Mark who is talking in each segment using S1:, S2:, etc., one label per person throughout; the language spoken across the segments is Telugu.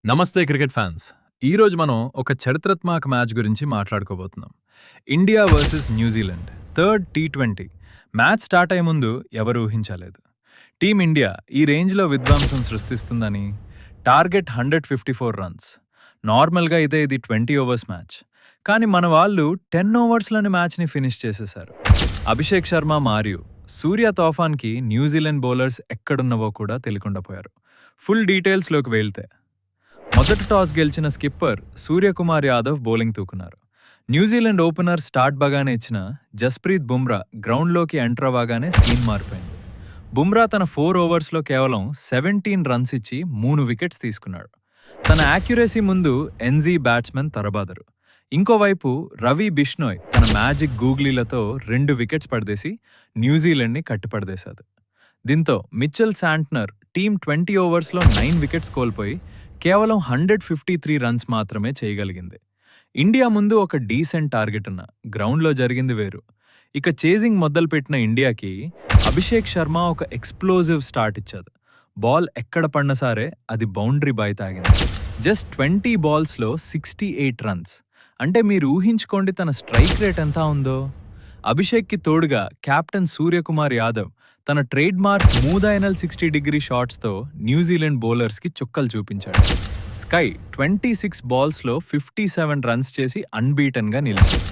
S1: నమస్తే క్రికెట్ ఫ్యాన్స్. ఈరోజు మనం ఒక చరిత్రాత్మక మ్యాచ్ గురించి మాట్లాడుకోబోతున్నాం. ఇండియా వర్సెస్ న్యూజిలాండ్ థర్డ్ టీ20 మ్యాచ్ స్టార్ట్ అయ్యే ముందు ఎవరు ఊహించలేదు. టీమిండియా ఈ రేంజ్లో విధ్వంసం సృష్టిస్తుందని. Target 154 runs. నార్మల్గా ఇది 20 ఓవర్స్ మ్యాచ్. కానీ మన వాళ్ళు 10 ఓవర్స్లోని మ్యాచ్ని ఫినిష్ చేసేశారు. అభిషేక్ శర్మ మరియు సూర్య తోఫాన్కి న్యూజిలాండ్ బౌలర్స్ ఎక్కడున్నవో కూడా తెలియకుండా పోయారు. ఫుల్ డీటెయిల్స్లోకి వెళ్తే మొదటి టాస్ గెలిచిన స్కిప్పర్ సూర్యకుమార్ యాదవ్ బౌలింగ్ తూకున్నారు. న్యూజిలాండ్ ఓపెనర్ స్టార్ట్ బాగానే ఇచ్చిన జస్ప్రీత్ బుమ్రా గ్రౌండ్లోకి ఎంటర్ అవ్వగానే సీన్ మారిపోయింది. బుమ్రా తన 4 ఓవర్స్లో కేవలం 17 రన్స్ ఇచ్చి 3 వికెట్స్ తీసుకున్నాడు. తన యాక్యురసీ ముందు ఎన్జీ బ్యాట్స్మెన్ తరబాదరు. ఇంకోవైపు రవి బిష్నోయ్ తన మ్యాజిక్ గూగ్లీలతో 2 వికెట్స్ పడదేసి న్యూజిలాండ్ని కట్టిపడదేశాడు. దీంతో మిచెల్ శాంట్నర్ టీం 20 ఓవర్స్లో 9 వికెట్స్ కోల్పోయి కేవలం 153 రన్స్ మాత్రమే చేయగలిగింది. ఇండియా ముందు ఒక డీసెంట్ టార్గెట్ ఉన్న గ్రౌండ్లో జరిగింది వేరు. ఇక చేజింగ్ మొదలుపెట్టిన ఇండియాకి అభిషేక్ శర్మ ఒక ఎక్స్ప్లోజివ్ స్టార్ట్ ఇచ్చాడు. బాల్ ఎక్కడ పడినా సరే అది బౌండరీ బాయ్ తాగింది. Just 20 బాల్స్లో 68 runs. అంటే మీరు ఊహించుకోండి తన స్ట్రైక్ రేట్ ఎంత ఉందో. అభిషేక్కి తోడుగా కెప్టెన్ సూర్యకుమార్ యాదవ్ తన ట్రేడ్ మార్క్ మూదైనల్ 60 డిగ్రీ షాట్స్తో న్యూజిలాండ్ బౌలర్స్కి చుక్కలు చూపించాడు. స్కై 26 బాల్స్లో 57 రన్స్ చేసి అన్బీటన్గా నిలిచాడు.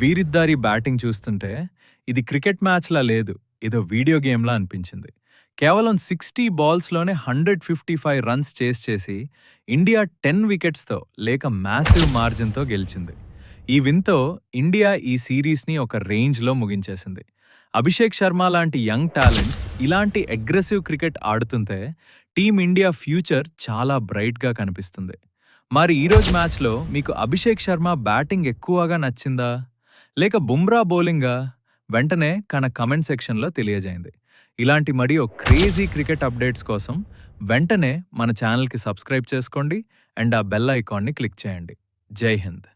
S1: వీరిద్దరి బ్యాటింగ్ చూస్తుంటే ఇది క్రికెట్ మ్యాచ్లా లేదు, ఏదో వీడియో గేమ్లా అనిపించింది. కేవలం 60 బాల్స్లోనే 155 రన్స్ చేసి ఇండియా 10 వికెట్స్తో లేక మ్యాసివ్ మార్జిన్తో గెలిచింది. ఈ విన్తో ఇండియా ఈ సిరీస్ని ఒక రేంజ్లో ముగించేసింది. అభిషేక్ శర్మ లాంటి యంగ్ టాలెంట్స్ ఇలాంటి అగ్రెసివ్ క్రికెట్ ఆడుతుంటే టీమిండియా ఫ్యూచర్ చాలా బ్రైట్గా కనిపిస్తుంది. మరి ఈరోజు మ్యాచ్లో మీకు అభిషేక్ శర్మ బ్యాటింగ్ ఎక్కువగా నచ్చిందా లేక బుమ్రా బౌలింగా? వెంటనే కమెంట్ సెక్షన్లో తెలియజేయండి. ఇలాంటి మరో క్రేజీ క్రికెట్ అప్డేట్స్ కోసం వెంటనే మన ఛానల్కి సబ్స్క్రైబ్ చేసుకోండి అండ్ ఆ బెల్ ఐకాన్ని క్లిక్ చేయండి. జై హింద్.